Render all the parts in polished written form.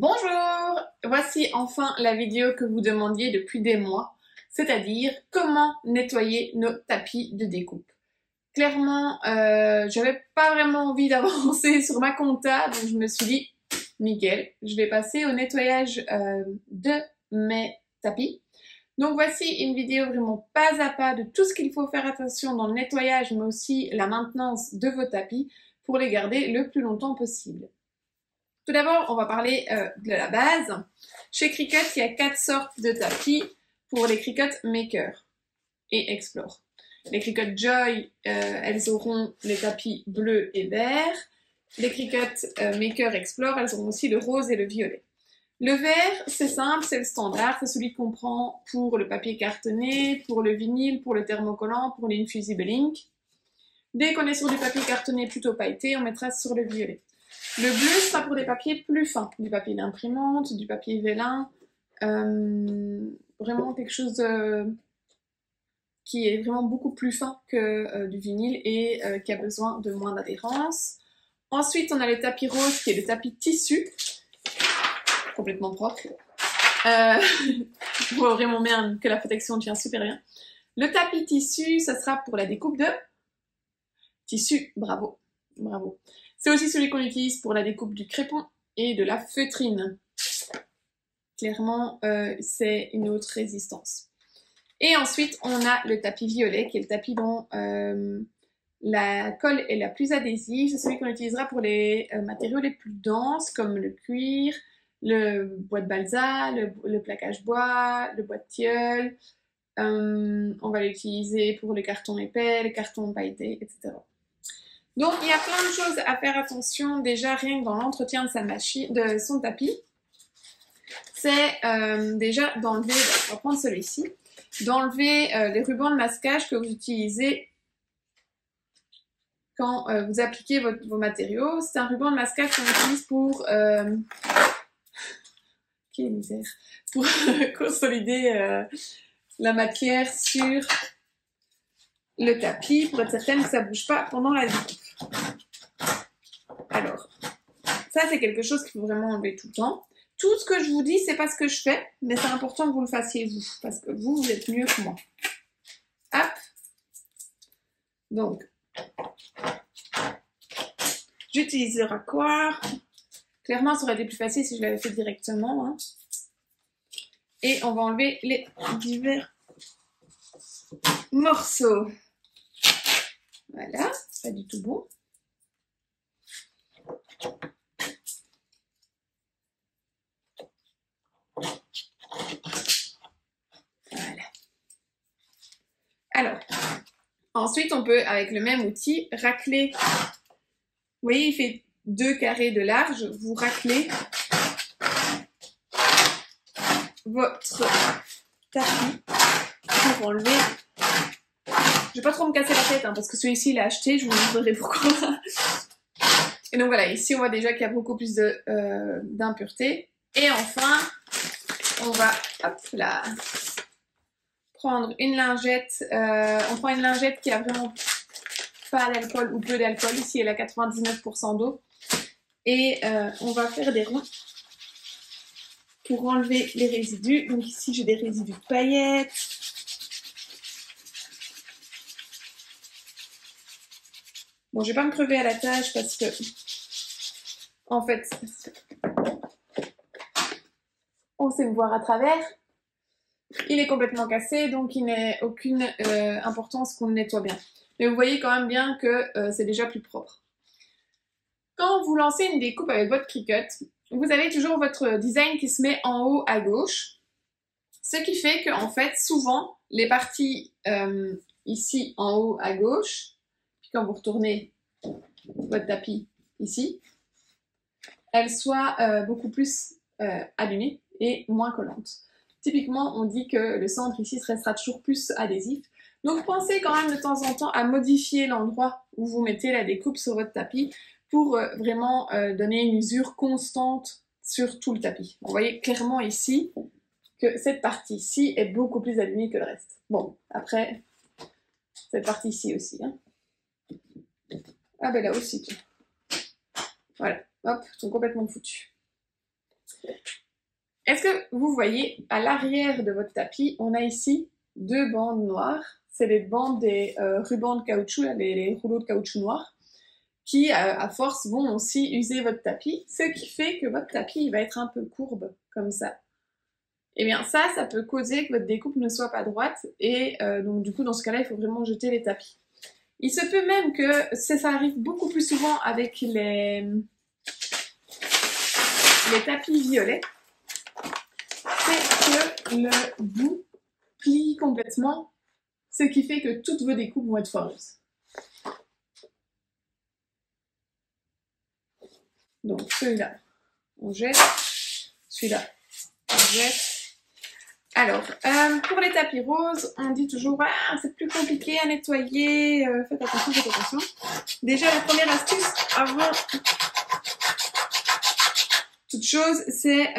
Bonjour! Voici enfin la vidéo que vous demandiez depuis des mois, c'est-à-dire comment nettoyer nos tapis de découpe. Clairement, j'avais pas vraiment envie d'avancer sur ma compta, donc je me suis dit, nickel, je vais passer au nettoyage de mes tapis. Donc voici une vidéo vraiment pas à pas de tout ce qu'il faut faire attention dans le nettoyage, mais aussi la maintenance de vos tapis pour les garder le plus longtemps possible. Tout d'abord, on va parler de la base. Chez Cricut, il y a 4 sortes de tapis pour les Cricut Maker et Explore. Les Cricut Joy, elles auront les tapis bleus et verts. Les Cricut Maker Explore, elles auront aussi le rose et le violet. Le vert, c'est simple, c'est le standard, c'est celui qu'on prend pour le papier cartonné, pour le vinyle, pour le thermocollant, pour l'Infusible Ink. Dès qu'on est sur du papier cartonné plutôt pailleté, on mettra sur le violet. Le bleu sera pour des papiers plus fins, du papier d'imprimante, du papier vélin, vraiment quelque chose qui est vraiment beaucoup plus fin que du vinyle et qui a besoin de moins d'adhérence. Ensuite, on a le tapis rose qui est le tapis tissu, complètement propre. Je vois vraiment bien que la protection tient super bien. Le tapis tissu, ça sera pour la découpe de tissu, bravo, bravo. C'est aussi celui qu'on utilise pour la découpe du crépon et de la feutrine. Clairement, c'est une autre résistance. Et ensuite, on a le tapis violet, qui est le tapis dont la colle est la plus adhésive. C'est celui qu'on utilisera pour les matériaux les plus denses, comme le cuir, le bois de balsa, le plaquage bois, le bois de tilleul. On va l'utiliser pour le carton épais, le carton pailleté, etc. Donc, il y a plein de choses à faire attention, déjà rien que dans l'entretien de son tapis. C'est déjà d'enlever, on va prendre celui-ci, d'enlever les rubans de masquage que vous utilisez quand vous appliquez vos matériaux. C'est un ruban de masquage qu'on utilise pour... quelle misère! Pour consolider la matière sur le tapis, pour être certaine que ça ne bouge pas pendant la découpe. Alors, ça c'est quelque chose qu'il faut vraiment enlever tout le temps. Tout ce que je vous dis, c'est pas ce que je fais, mais c'est important que vous le fassiez vous, parce que vous êtes mieux que moi. Hop. Donc, j'utilise le raccoir. Clairement, ça aurait été plus facile si je l'avais fait directement. Hein. Et on va enlever les divers morceaux. Voilà, pas du tout bon. Voilà. Alors, ensuite, on peut, avec le même outil, racler. Vous voyez, il fait 2 carrés de large. Vous raclez votre tapis pour enlever. Je vais pas trop me casser la tête, hein, parce que celui-ci, il a acheté, je vous montrerai pourquoi. Et donc voilà, ici, on voit déjà qu'il y a beaucoup plus d'impuretés. Et enfin, on va, hop là, prendre une lingette. On prend une lingette qui a vraiment pas d'alcool ou peu d'alcool. Ici, elle a 99% d'eau. Et on va faire des ronds pour enlever les résidus. Donc ici, j'ai des résidus de paillettes. Bon, je vais pas me crever à la tâche parce que, en fait, on sait me voir à travers. Il est complètement cassé, donc il n'a aucune importance qu'on le nettoie bien. Mais vous voyez quand même bien que c'est déjà plus propre. Quand vous lancez une découpe avec votre Cricut, vous avez toujours votre design qui se met en haut à gauche. Ce qui fait qu'en fait, souvent, les parties ici en haut à gauche, puis quand vous retournez votre tapis ici, elles soient beaucoup plus abîmées et moins collantes. Typiquement, on dit que le centre ici restera toujours plus adhésif. Donc pensez quand même de temps en temps à modifier l'endroit où vous mettez la découpe sur votre tapis pour vraiment donner une usure constante sur tout le tapis. Vous voyez clairement ici que cette partie-ci est beaucoup plus abîmée que le reste. Bon, après, cette partie-ci aussi. Hein. Ah ben là aussi, tout. Voilà, hop, ils sont complètement foutus. Est-ce que vous voyez, à l'arrière de votre tapis, on a ici 2 bandes noires. C'est les bandes des rubans de caoutchouc, les rouleaux de caoutchouc noirs, qui, à force, vont aussi user votre tapis, ce qui fait que votre tapis il va être un peu courbe, comme ça. Et bien ça peut causer que votre découpe ne soit pas droite, et donc du coup, dans ce cas-là, il faut vraiment jeter les tapis. Il se peut même que ça arrive beaucoup plus souvent avec les tapis violets, c'est que le bout plie complètement, ce qui fait que toutes vos découpes vont être foireuses. Donc celui-là, on jette, celui-là, on jette. Alors, pour les tapis roses, on dit toujours ah, c'est plus compliqué à nettoyer, faites attention, faites attention. Déjà, la première astuce, avant toute chose, c'est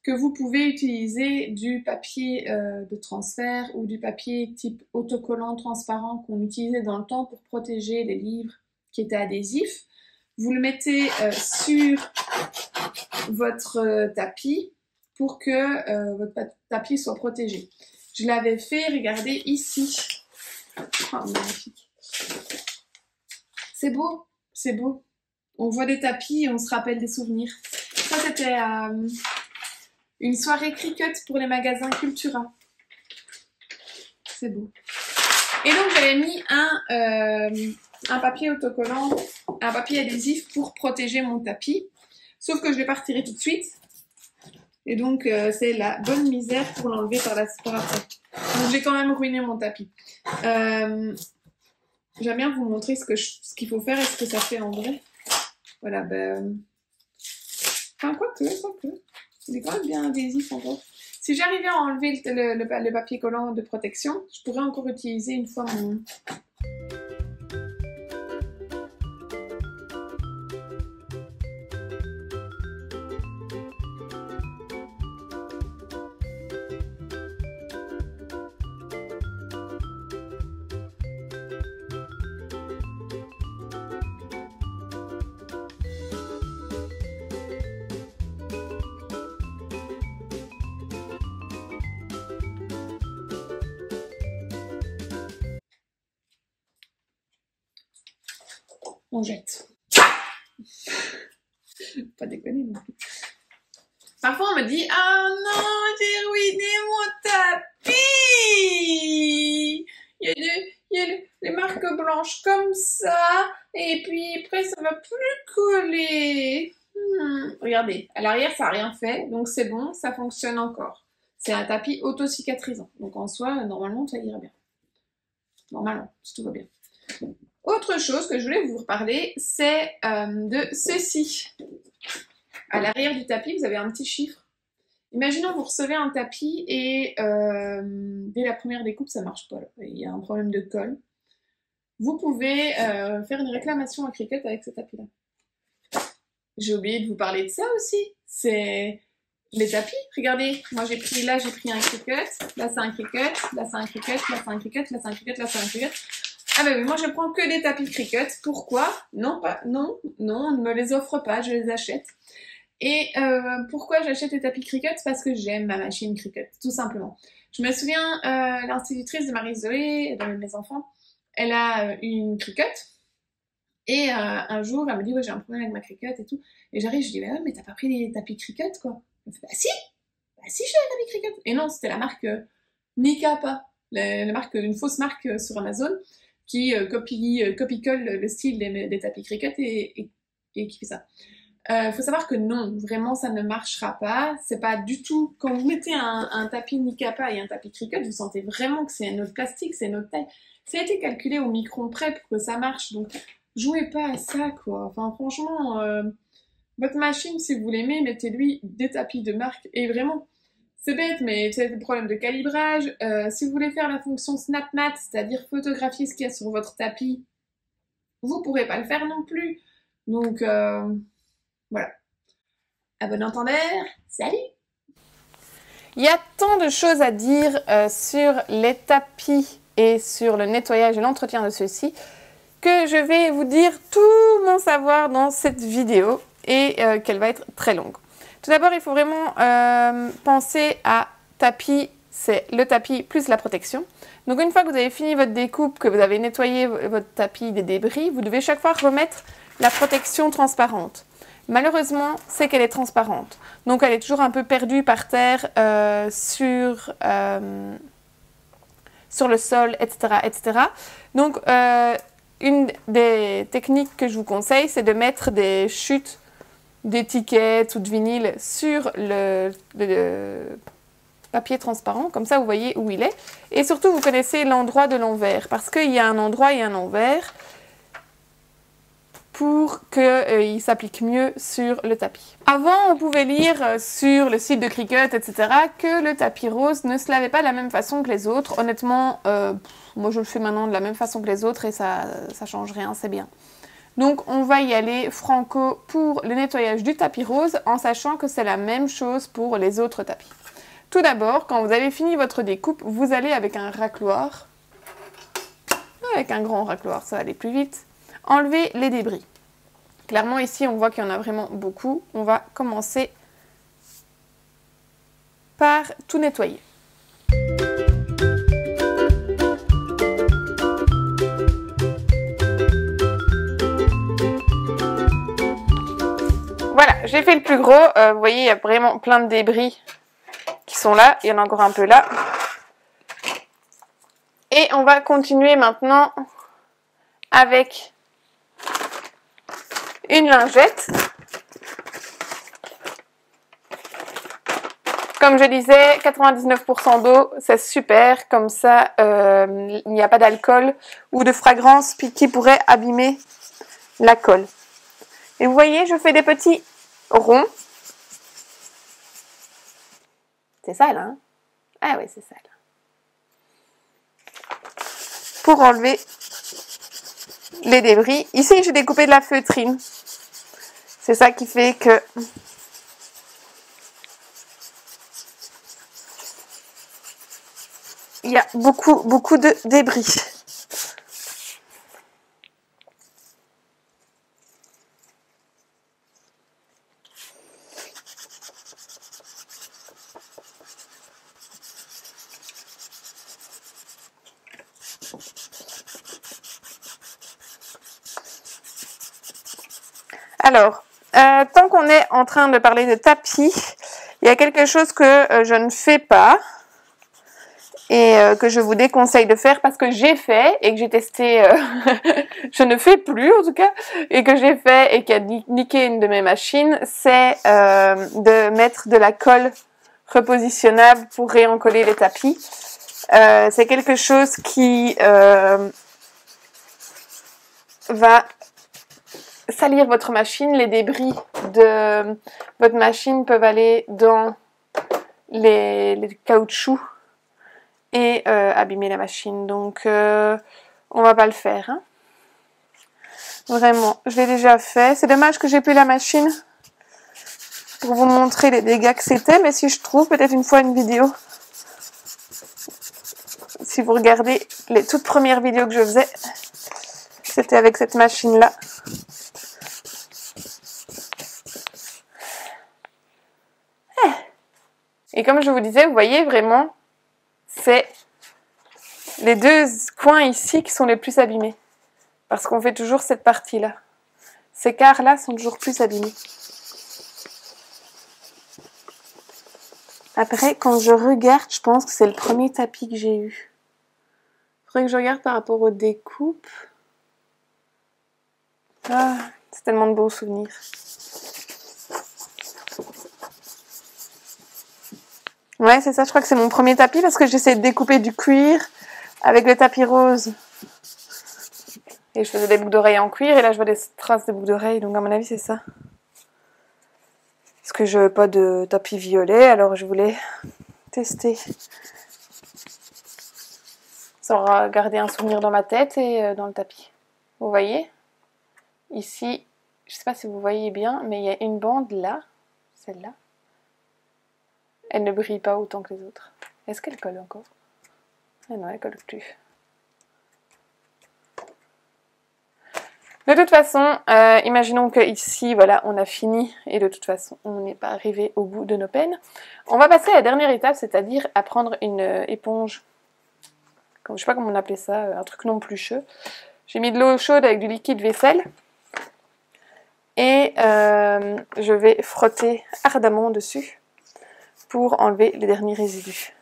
que vous pouvez utiliser du papier de transfert ou du papier type autocollant transparent qu'on utilisait dans le temps pour protéger les livres qui étaient adhésifs. Vous le mettez sur votre tapis pour que votre tapis soit protégé. Je l'avais fait, regardez ici. Oh, magnifique. C'est beau, c'est beau. On voit des tapis et on se rappelle des souvenirs. Ça, c'était une soirée Cricut pour les magasins Cultura. C'est beau. Et donc, j'avais mis un papier autocollant, un papier adhésif pour protéger mon tapis. Sauf que je ne l'ai pas retiré tout de suite. Et donc, c'est la bonne misère pour l'enlever par après. Donc, j'ai quand même ruiné mon tapis. J'aime bien vous montrer ce qu'il faut faire et ce que ça fait en vrai. Voilà, enfin, quoique. Il est quand même bien adhésif encore. Si j'arrivais à enlever le papier collant de protection, je pourrais encore utiliser une fois mon... On jette. Pas déconner non plus. Parfois on me dit « Ah non, j'ai ruiné mon tapis !» Il y a les marques blanches comme ça, et puis après ça va plus coller. Regardez, à l'arrière ça n'a rien fait, donc c'est bon, ça fonctionne encore. C'est un tapis auto-cicatrisant, donc en soi, normalement ça ira bien. Normalement, si tout va bien. Autre chose que je voulais vous reparler, c'est de ceci. À l'arrière du tapis, vous avez un petit chiffre. Imaginons vous recevez un tapis et dès la première découpe, ça ne marche pas. Là. Il y a un problème de colle. Vous pouvez faire une réclamation à Cricut avec ce tapis-là. J'ai oublié de vous parler de ça aussi. C'est les tapis. Regardez, moi j'ai pris un Cricut, là c'est un Cricut, là c'est un Cricut, là c'est un Cricut, là c'est un Cricut, là c'est un Cricut. Ah ben oui, moi je prends que des tapis Cricut. Pourquoi? Non, on ne me les offre pas, je les achète. Et pourquoi j'achète les tapis Cricut? Parce que j'aime ma machine Cricut, tout simplement. Je me souviens, l'institutrice de Marie-Zoé, dans mes enfants, elle a une Cricut. Et un jour, elle me dit, ouais, j'ai un problème avec ma Cricut et tout. Et j'arrive, je dis, ouais, mais t'as pas pris les tapis Cricut, quoi? Elle fait, bah si, j'ai les tapis Cricut. Et non, c'était la marque Nikapa, la marque, une fausse marque sur Amazon, qui copie-colle le style des tapis Cricut et qui fait ça. Faut savoir que non, vraiment ça ne marchera pas. C'est pas du tout, quand vous mettez un tapis Nikapa et un tapis Cricut, vous sentez vraiment que c'est notre plastique, c'est notre taille. Ça a été calculé au micron près pour que ça marche, donc jouez pas à ça, quoi. Enfin, franchement, votre machine, si vous l'aimez, mettez-lui des tapis de marque. Et vraiment, c'est bête, mais c'est des problèmes de calibrage. Si vous voulez faire la fonction SnapMat, c'est-à-dire photographier ce qu'il y a sur votre tapis, vous pourrez pas le faire non plus. Donc, voilà. À bon entendeur, salut! Il y a tant de choses à dire sur les tapis et sur le nettoyage et l'entretien de ceux-ci que je vais vous dire tout mon savoir dans cette vidéo et qu'elle va être très longue. Tout d'abord, il faut vraiment penser à tapis, c'est le tapis plus la protection. Donc une fois que vous avez fini votre découpe, que vous avez nettoyé votre tapis des débris, vous devez chaque fois remettre la protection transparente. Malheureusement, c'est qu'elle est transparente. Donc elle est toujours un peu perdue par terre sur le sol, etc. etc. Donc une des techniques que je vous conseille, c'est de mettre des chutes d'étiquettes ou de vinyle sur le papier transparent, comme ça vous voyez où il est. Et surtout, vous connaissez l'endroit de l'envers, parce qu'il y a un endroit et un envers pour qu'il s'applique mieux sur le tapis. Avant, on pouvait lire sur le site de Cricut, etc., que le tapis rose ne se lavait pas de la même façon que les autres. Honnêtement, moi je le fais maintenant de la même façon que les autres et ça change rien, c'est bien. Donc on va y aller franco pour le nettoyage du tapis rose en sachant que c'est la même chose pour les autres tapis. Tout d'abord, quand vous avez fini votre découpe, vous allez avec un racloir, avec un grand racloir, ça va aller plus vite, enlever les débris. Clairement ici on voit qu'il y en a vraiment beaucoup. On va commencer par tout nettoyer. Voilà, j'ai fait le plus gros. Vous voyez, il y a vraiment plein de débris qui sont là. Il y en a encore un peu là. Et on va continuer maintenant avec une lingette. Comme je disais, 99% d'eau, c'est super. Comme ça, il n'y a pas d'alcool ou de fragrance qui pourrait abîmer la colle. Et vous voyez, je fais des petits ronds. C'est ça, là, hein? Ah oui, c'est ça, là. Pour enlever les débris. Ici, j'ai découpé de la feutrine. C'est ça qui fait que il y a beaucoup de débris. Alors, tant qu'on est en train de parler de tapis, il y a quelque chose que je ne fais pas et que je vous déconseille de faire parce que j'ai fait et que j'ai testé, je ne fais plus en tout cas, et que j'ai fait et qui a niqué une de mes machines, c'est de mettre de la colle repositionnable pour réencoller les tapis. C'est quelque chose qui va salir votre machine. Les débris de votre machine peuvent aller dans les caoutchoucs et abîmer la machine. Donc on va pas le faire, hein. Vraiment, je l'ai déjà fait. C'est dommage que j'ai plus la machine pour vous montrer les dégâts que c'était, mais si je trouve peut-être une fois une vidéo. Si vous regardez les toutes premières vidéos que je faisais, c'était avec cette machine-là. Et comme je vous disais, vous voyez vraiment, c'est les deux coins ici qui sont les plus abîmés. Parce qu'on fait toujours cette partie-là. Ces quarts-là sont toujours plus abîmés. Après, quand je regarde, je pense que c'est le premier tapis que j'ai eu. Il faudrait que je regarde par rapport aux découpes. Ah, c'est tellement de beaux souvenirs. Ouais, c'est ça, je crois que c'est mon premier tapis parce que j'essaie de découper du cuir avec le tapis rose. Et je faisais des boucles d'oreilles en cuir et là je vois des traces de boucles d'oreilles, donc à mon avis c'est ça. Parce que je veux pas de tapis violet, alors je voulais tester. Ça aura gardé un souvenir dans ma tête et dans le tapis. Vous voyez? Ici, je sais pas si vous voyez bien, mais il y a une bande là, celle-là. Elle ne brille pas autant que les autres. Est-ce qu'elle colle encore? Ah non, elle colle plus. De toute façon, imaginons que ici, voilà, on a fini et de toute façon, on n'est pas arrivé au bout de nos peines. On va passer à la dernière étape, c'est-à-dire à prendre une éponge, je sais pas comment on appelait ça, un truc non plucheux. J'ai mis de l'eau chaude avec du liquide vaisselle et je vais frotter ardemment dessus pour enlever les derniers résidus.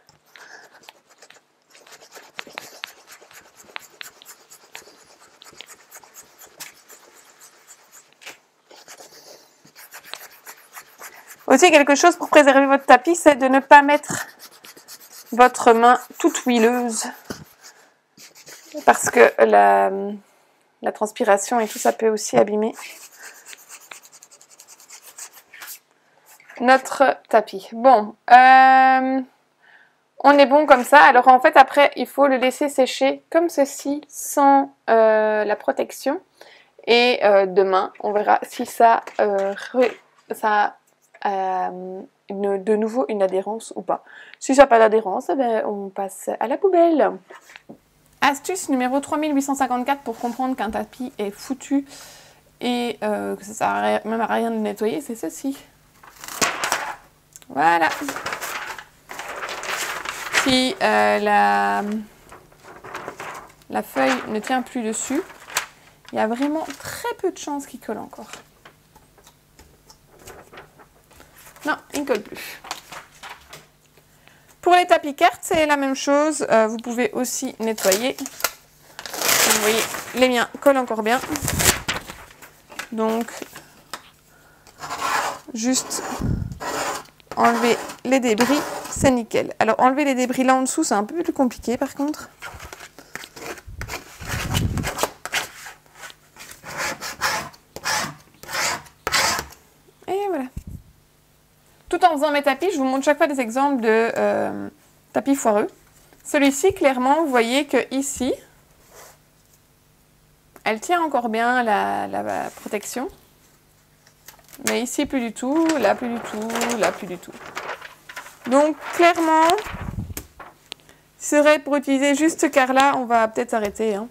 Aussi, quelque chose pour préserver votre tapis, c'est de ne pas mettre votre main toute huileuse. Parce que la transpiration et tout ça peut aussi abîmer notre tapis. Bon, on est bon comme ça. Alors en fait, après, il faut le laisser sécher comme ceci, sans la protection. Et demain, on verra si ça a de nouveau une adhérence ou pas. Si ça n'a pas d'adhérence, eh ben, on passe à la poubelle. Astuce numéro 3854 pour comprendre qu'un tapis est foutu et que ça sert même à rien de nettoyer, c'est ceci. Voilà. Si la feuille ne tient plus dessus, il y a vraiment très peu de chances qu'il colle encore. Non, il ne colle plus. Pour les tapis cartes, c'est la même chose. Vous pouvez aussi nettoyer. Vous voyez, les miens collent encore bien. Donc, juste enlever les débris, c'est nickel. Alors, enlever les débris là en dessous, c'est un peu plus compliqué par contre. Et voilà. Tout en faisant mes tapis, je vous montre chaque fois des exemples de tapis foireux. Celui-ci, clairement, vous voyez que ici, elle tient encore bien la protection. Mais ici, plus du tout, là, plus du tout, là, plus du tout. Donc, clairement, serait pour utiliser juste ce quart-là, on va peut-être s'arrêter. Hein.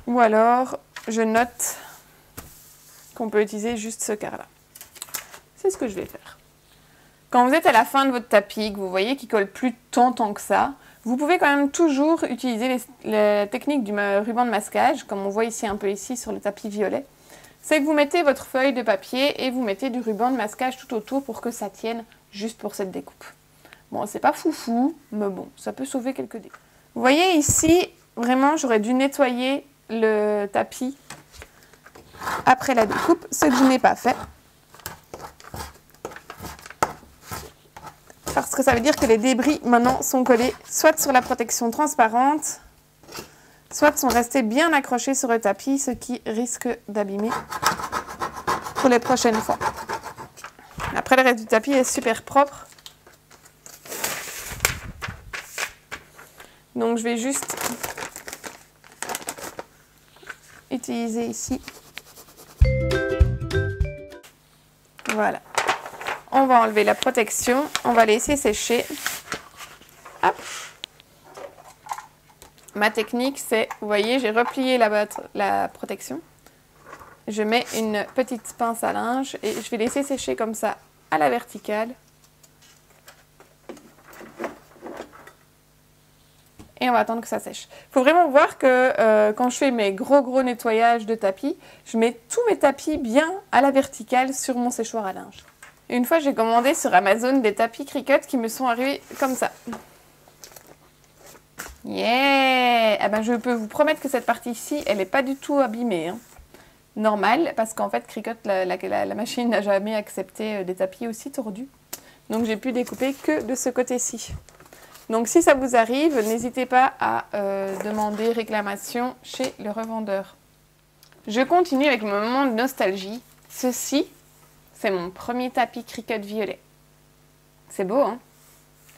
Ou alors, je note qu'on peut utiliser juste ce quart-là. C'est ce que je vais faire. Quand vous êtes à la fin de votre tapis, que vous voyez qu'il colle plus tant que ça, vous pouvez quand même toujours utiliser les techniques du ruban de masquage, comme on voit ici un peu ici sur le tapis violet. C'est que vous mettez votre feuille de papier et vous mettez du ruban de masquage tout autour pour que ça tienne juste pour cette découpe. Bon, c'est pas foufou, mais bon, ça peut sauver quelques découpes. Vous voyez ici, vraiment, j'aurais dû nettoyer le tapis après la découpe, ce que je n'ai pas fait. Parce que ça veut dire que les débris maintenant sont collés soit sur la protection transparente, soit sont restés bien accrochés sur le tapis, ce qui risque d'abîmer pour les prochaines fois. Après, le reste du tapis est super propre. Donc, je vais juste utiliser ici. Voilà. On va enlever la protection, on va laisser sécher. Hop. Ma technique, c'est, vous voyez, j'ai replié la protection. Je mets une petite pince à linge et je vais laisser sécher comme ça à la verticale. Et on va attendre que ça sèche. Il faut vraiment voir que quand je fais mes gros nettoyages de tapis, je mets tous mes tapis bien à la verticale sur mon séchoir à linge. Une fois, j'ai commandé sur Amazon des tapis Cricut qui me sont arrivés comme ça. Yeah! Eh ben, je peux vous promettre que cette partie-ci, elle n'est pas du tout abîmée. Hein. Normal, parce qu'en fait, Cricut, la machine n'a jamais accepté des tapis aussi tordus. Donc, j'ai pu découper que de ce côté-ci. Donc, si ça vous arrive, n'hésitez pas à demander réclamation chez le revendeur. Je continue avec mon moment de nostalgie. Ceci, c'est mon premier tapis Cricut violet. C'est beau, hein?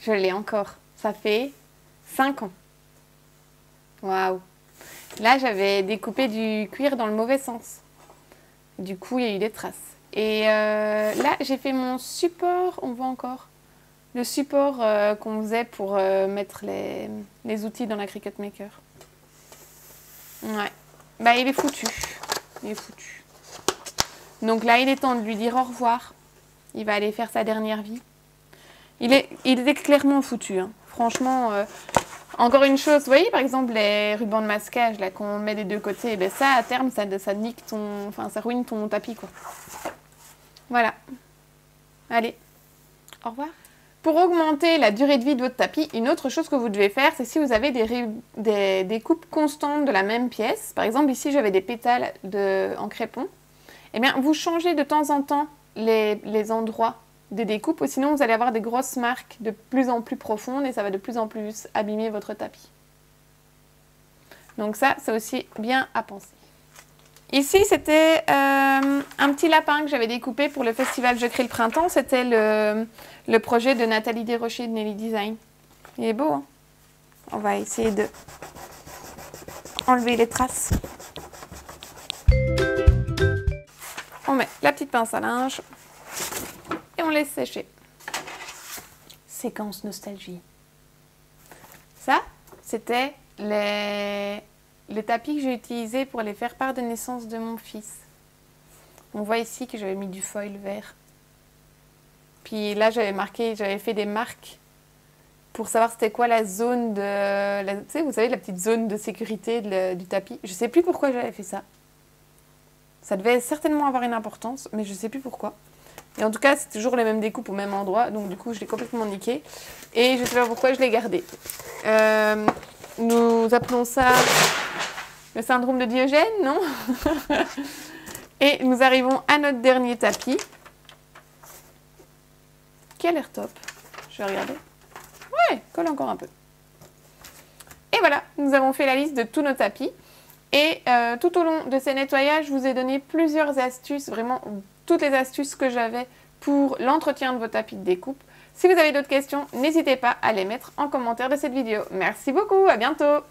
Je l'ai encore. Ça fait 5 ans. Waouh! Là, j'avais découpé du cuir dans le mauvais sens. Du coup, il y a eu des traces. Et là, j'ai fait mon support, on voit encore, le support qu'on faisait pour mettre les outils dans la Cricut Maker. Ouais. bah, il est foutu. Il est foutu. Donc là, il est temps de lui dire au revoir. Il va aller faire sa dernière vie. Il est clairement foutu. Hein. Franchement, encore une chose, vous voyez par exemple les rubans de masquage là qu'on met des deux côtés, ben ça à terme ça nique ton, enfin ça ruine ton tapis quoi. Voilà. Allez, au revoir. Pour augmenter la durée de vie de votre tapis, une autre chose que vous devez faire, c'est si vous avez des coupes constantes de la même pièce. Par exemple ici j'avais des pétales en crépon. Eh bien vous changez de temps en temps les endroits des découpes, ou sinon vous allez avoir des grosses marques de plus en plus profondes et ça va de plus en plus abîmer votre tapis. Donc ça, c'est aussi bien à penser. Ici, c'était un petit lapin que j'avais découpé pour le festival Je crée le printemps. C'était le projet de Nathalie Desrochers de Nelly Design. Il est beau, hein? On va essayer de enlever les traces. On met la petite pince à linge. Et on laisse sécher. Séquence nostalgie. Ça, c'était les tapis que j'ai utilisés pour les faire part de naissance de mon fils. On voit ici que j'avais mis du foil vert. Puis là, j'avais fait des marques pour savoir c'était quoi la zone de... tu sais, vous savez, la petite zone de sécurité du tapis. Je ne sais plus pourquoi j'avais fait ça. Ça devait certainement avoir une importance, mais je ne sais plus pourquoi. Et en tout cas, c'est toujours les mêmes découpes au même endroit. Donc du coup, je l'ai complètement niqué. Et je ne sais pas pourquoi je l'ai gardé. Nous appelons ça le syndrome de Diogène, non? Et nous arrivons à notre dernier tapis. Qui a l'air top. Je vais regarder. Ouais, colle encore un peu. Et voilà, nous avons fait la liste de tous nos tapis. Et tout au long de ces nettoyages, je vous ai donné plusieurs astuces, vraiment toutes les astuces que j'avais pour l'entretien de vos tapis de découpe. Si vous avez d'autres questions, n'hésitez pas à les mettre en commentaire de cette vidéo. Merci beaucoup, à bientôt!